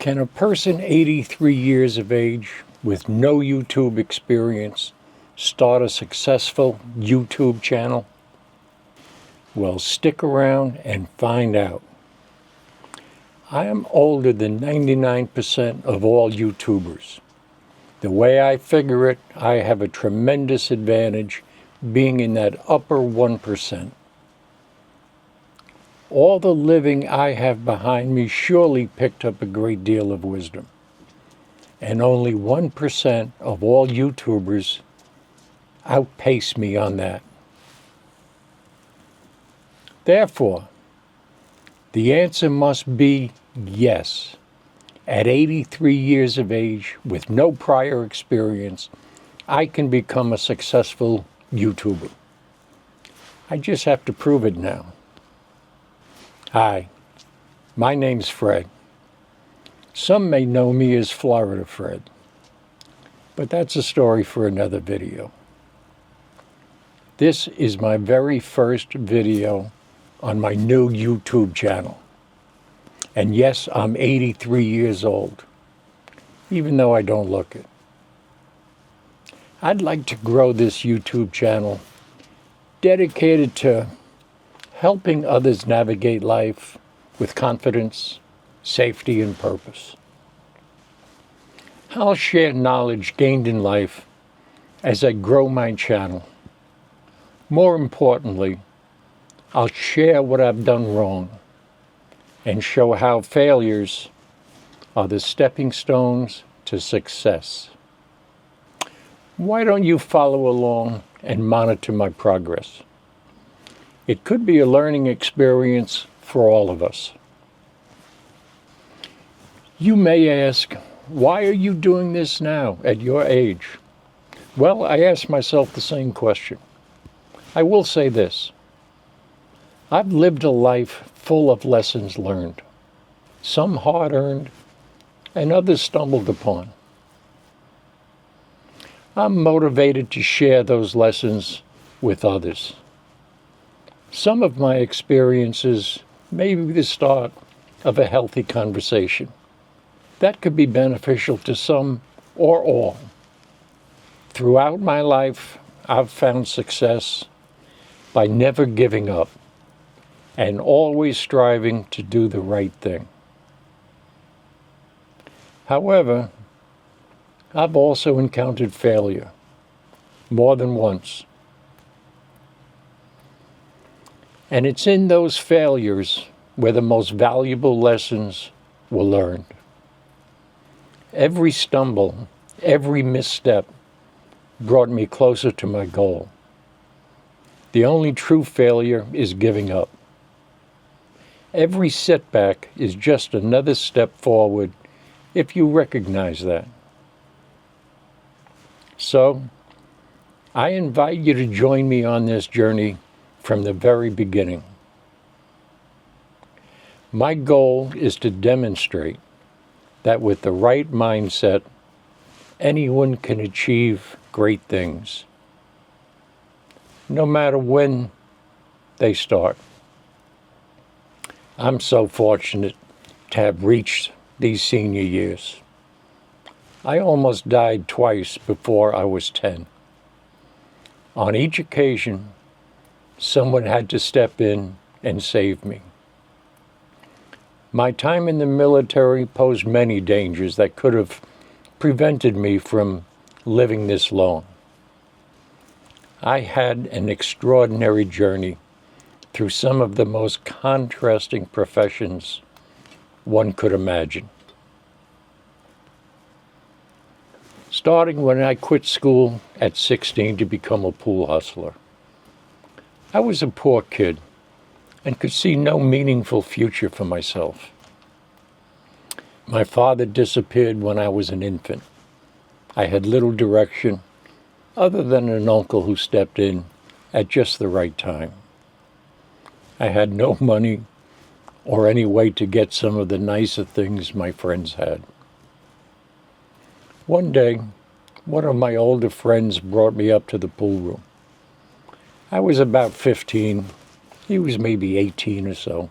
Can a person 83 years of age with no YouTube experience start a successful YouTube channel? Well, stick around and find out. I am older than 99% of all YouTubers. The way I figure it, I have a tremendous advantage being in that upper 1%. All the living I have behind me surely picked up a great deal of wisdom. And only 1% of all YouTubers outpace me on that. Therefore, the answer must be yes. At 83 years of age, with no prior experience, I can become a successful YouTuber. I just have to prove it now. Hi, my name's Fred. Some may know me as Florida Fred, but that's a story for another video. This is my very first video on my new YouTube channel. And yes, I'm 83 years old, even though I don't look it. I'd like to grow this YouTube channel dedicated to helping others navigate life with confidence, safety, and purpose. I'll share knowledge gained in life as I grow my channel. More importantly, I'll share what I've done wrong and show how failures are the stepping stones to success. Why don't you follow along and monitor my progress? It could be a learning experience for all of us. You may ask, why are you doing this now at your age? Well, I ask myself the same question. I will say this. I've lived a life full of lessons learned, some hard-earned and others stumbled upon. I'm motivated to share those lessons with others. Some of my experiences may be the start of a healthy conversation that could be beneficial to some or all. Throughout my life, I've found success by never giving up and always striving to do the right thing. However, I've also encountered failure more than once. And it's in those failures where the most valuable lessons were learned. Every stumble, every misstep brought me closer to my goal. The only true failure is giving up. Every setback is just another step forward if you recognize that. So, I invite you to join me on this journey from the very beginning. My goal is to demonstrate that with the right mindset, anyone can achieve great things, no matter when they start. I'm so fortunate to have reached these senior years. I almost died twice before I was 10. On each occasion, someone had to step in and save me. My time in the military posed many dangers that could have prevented me from living this long. I had an extraordinary journey through some of the most contrasting professions one could imagine. Starting when I quit school at 16 to become a pool hustler. I was a poor kid and could see no meaningful future for myself. My father disappeared when I was an infant. I had little direction other than an uncle who stepped in at just the right time. I had no money or any way to get some of the nicer things my friends had. One day, one of my older friends brought me up to the pool room. I was about 15. He was maybe 18 or so.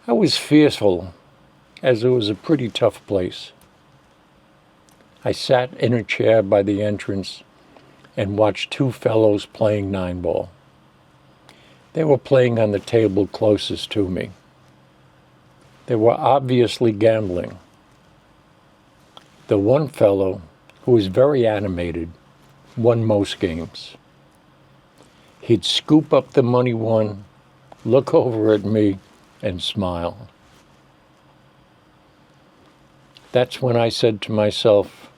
I was fearful as it was a pretty tough place. I sat in a chair by the entrance and watched two fellows playing 9-ball. They were playing on the table closest to me. They were obviously gambling. The one fellow, who was very animated, won most games. He'd scoop up the money won, look over at me, and smile. That's when I said to myself,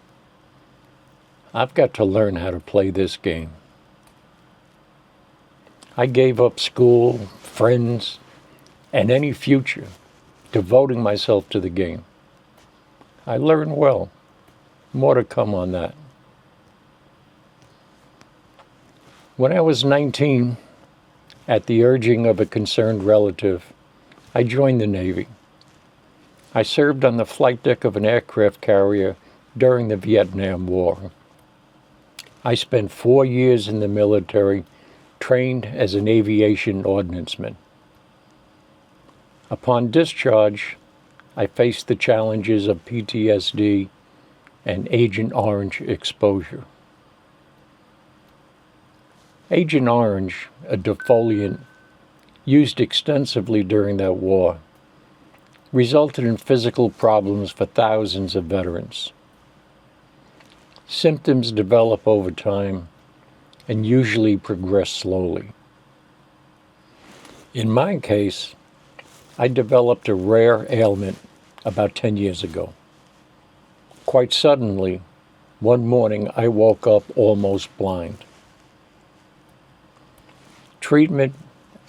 I've got to learn how to play this game. I gave up school, friends, and any future, devoting myself to the game. I learned well. More to come on that. When I was 19, at the urging of a concerned relative, I joined the Navy. I served on the flight deck of an aircraft carrier during the Vietnam War. I spent 4 years in the military, trained as an aviation ordnanceman. Upon discharge, I faced the challenges of PTSD and Agent Orange exposure. Agent Orange, a defoliant used extensively during that war, resulted in physical problems for thousands of veterans. Symptoms develop over time and usually progress slowly. In my case, I developed a rare ailment about 10 years ago. Quite suddenly, one morning I woke up almost blind. Treatment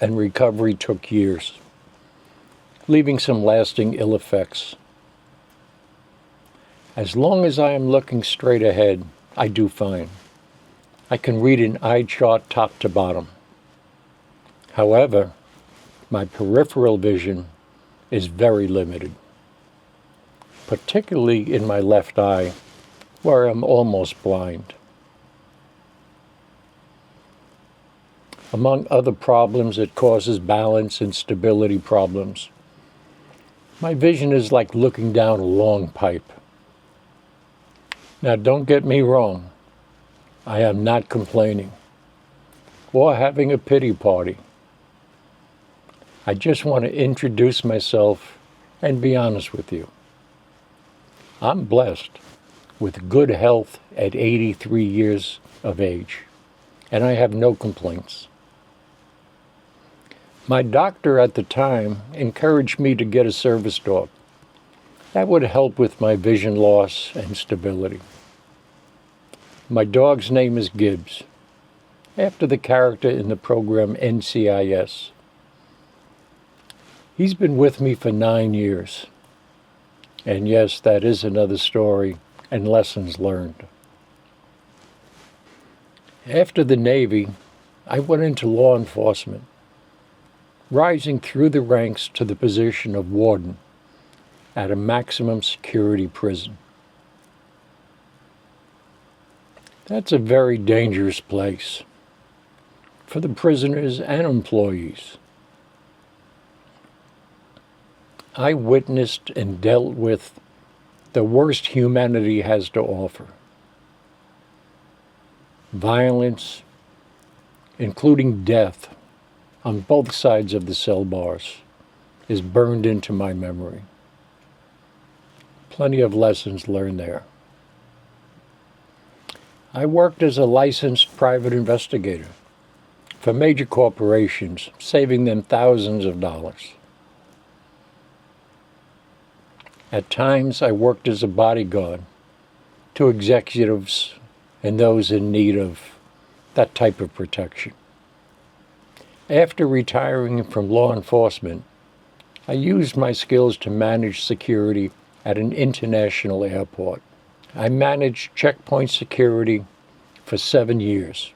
and recovery took years, leaving some lasting ill effects. As long as I am looking straight ahead, I do fine. I can read an eye chart top to bottom. However, my peripheral vision is very limited, particularly in my left eye, where I'm almost blind. Among other problems, it causes balance and stability problems. My vision is like looking down a long pipe. Now, don't get me wrong. I am not complaining or having a pity party. I just want to introduce myself and be honest with you. I'm blessed with good health at 83 years of age, and I have no complaints. My doctor at the time encouraged me to get a service dog. That would help with my vision loss and stability. My dog's name is Gibbs, after the character in the program NCIS. He's been with me for 9 years. And yes, that is another story and lessons learned. After the Navy, I went into law enforcement, rising through the ranks to the position of warden at a maximum security prison. That's a very dangerous place for the prisoners and employees. I witnessed and dealt with the worst humanity has to offer. Violence, including death, on both sides of the cell bars, is burned into my memory. Plenty of lessons learned there. I worked as a licensed private investigator for major corporations, saving them thousands of dollars. At times, I worked as a bodyguard to executives and those in need of that type of protection. After retiring from law enforcement, I used my skills to manage security at an international airport. I managed checkpoint security for 7 years,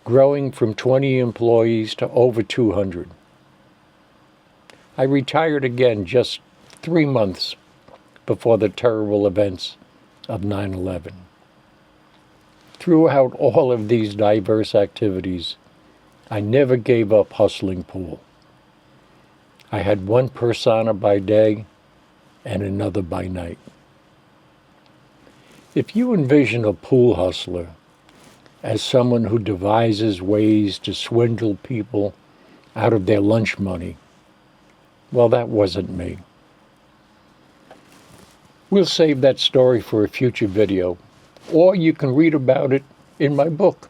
growing from 20 employees to over 200. I retired again just 3 months before the terrible events of 9/11. Throughout all of these diverse activities, I never gave up hustling pool. I had one persona by day and another by night. If you envision a pool hustler as someone who devises ways to swindle people out of their lunch money, well, that wasn't me. We'll save that story for a future video, or you can read about it in my book.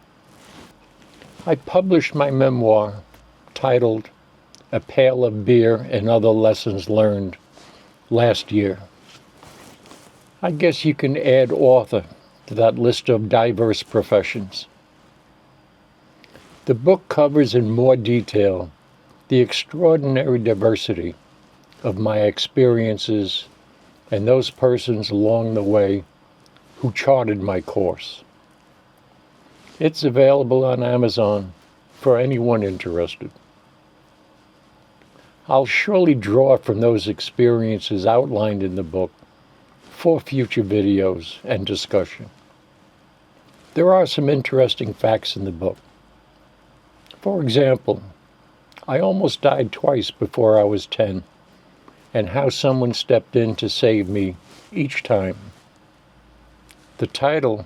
I published my memoir titled A Pail of Beer and Other Lessons Learned last year. I guess you can add author to that list of diverse professions. The book covers in more detail the extraordinary diversity of my experiences and those persons along the way who charted my course. It's available on Amazon for anyone interested. I'll surely draw from those experiences outlined in the book for future videos and discussion. There are some interesting facts in the book. For example, I almost died twice before I was 10, and how someone stepped in to save me each time. The title,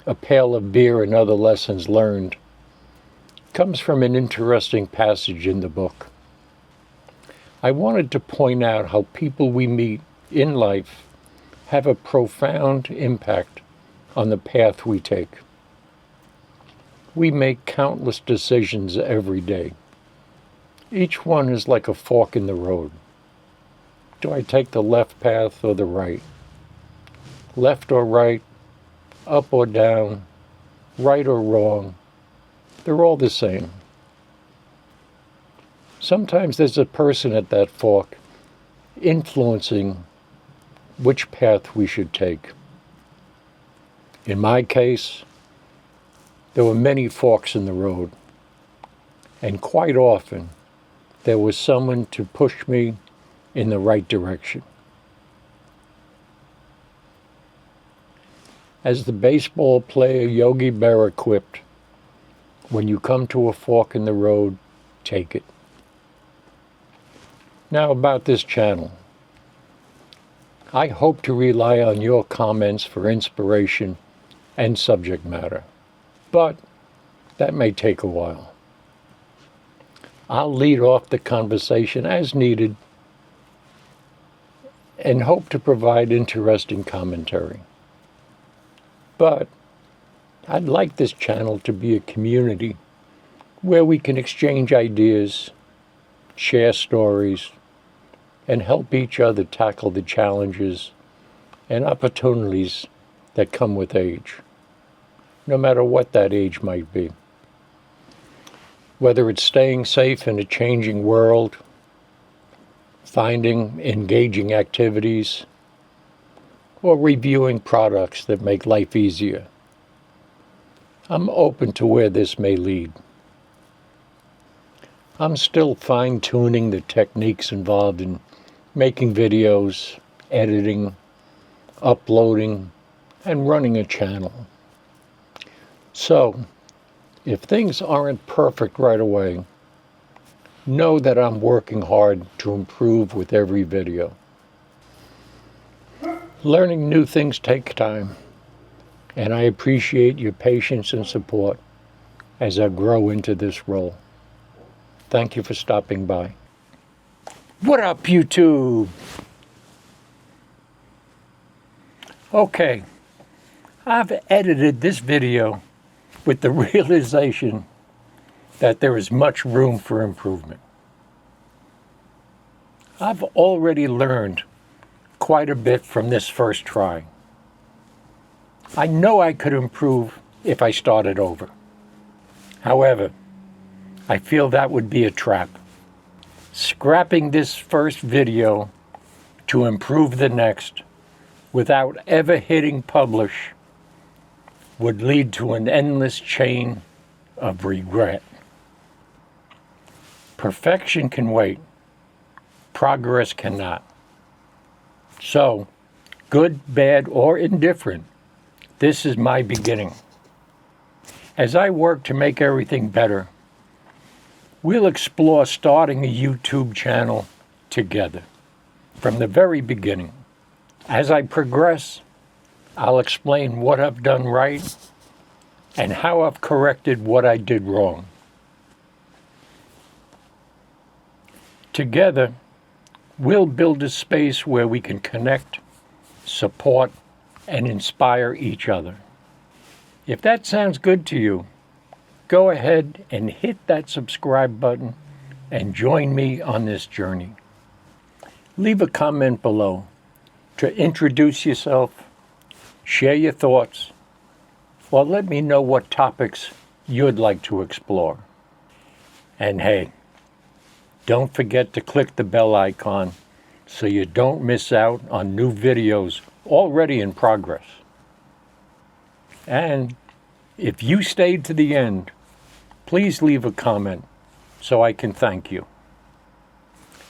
A Pail of Beer and Other Lessons Learned, comes from an interesting passage in the book. I wanted to point out how people we meet in life have a profound impact on the path we take. We make countless decisions every day. Each one is like a fork in the road. Do I take the left path or the right? Left or right? Up or down? Right or wrong? They're all the same. Sometimes there's a person at that fork influencing which path we should take. In my case, there were many forks in the road, and quite often there was someone to push me in the right direction. As the baseball player Yogi Berra quipped, when you come to a fork in the road, take it. Now about this channel. I hope to rely on your comments for inspiration and subject matter, but that may take a while. I'll lead off the conversation as needed and hope to provide interesting commentary. But I'd like this channel to be a community where we can exchange ideas, share stories, and help each other tackle the challenges and opportunities that come with age, no matter what that age might be. Whether it's staying safe in a changing world, finding engaging activities, or reviewing products that make life easier. I'm open to where this may lead. I'm still fine-tuning the techniques involved in making videos, editing, uploading, and running a channel. So, if things aren't perfect right away, know that I'm working hard to improve with every video. Learning new things take time, and I appreciate your patience and support as I grow into this role. Thank you for stopping by. What up, YouTube? Okay, I've edited this video with the realization that there is much room for improvement. I've already learned quite a bit from this first try. I know I could improve if I started over. However, I feel that would be a trap. Scrapping this first video to improve the next without ever hitting publish would lead to an endless chain of regret. Perfection can wait. Progress cannot. So, good, bad, or indifferent, this is my beginning. As I work to make everything better, we'll explore starting a YouTube channel together. from the very beginning. As I progress, I'll explain what I've done right and how I've corrected what I did wrong. Together, we'll build a space where we can connect, support, and inspire each other. If that sounds good to you, go ahead and hit that subscribe button and join me on this journey. Leave a comment below to introduce yourself, share your thoughts, or let me know what topics you'd like to explore. And hey, don't forget to click the bell icon so you don't miss out on new videos already in progress. And if you stayed to the end, please leave a comment so I can thank you.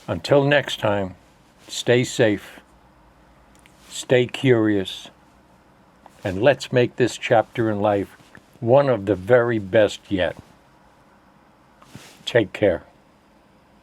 Until next time, stay safe, stay curious, and let's make this chapter in life one of the very best yet. Take care.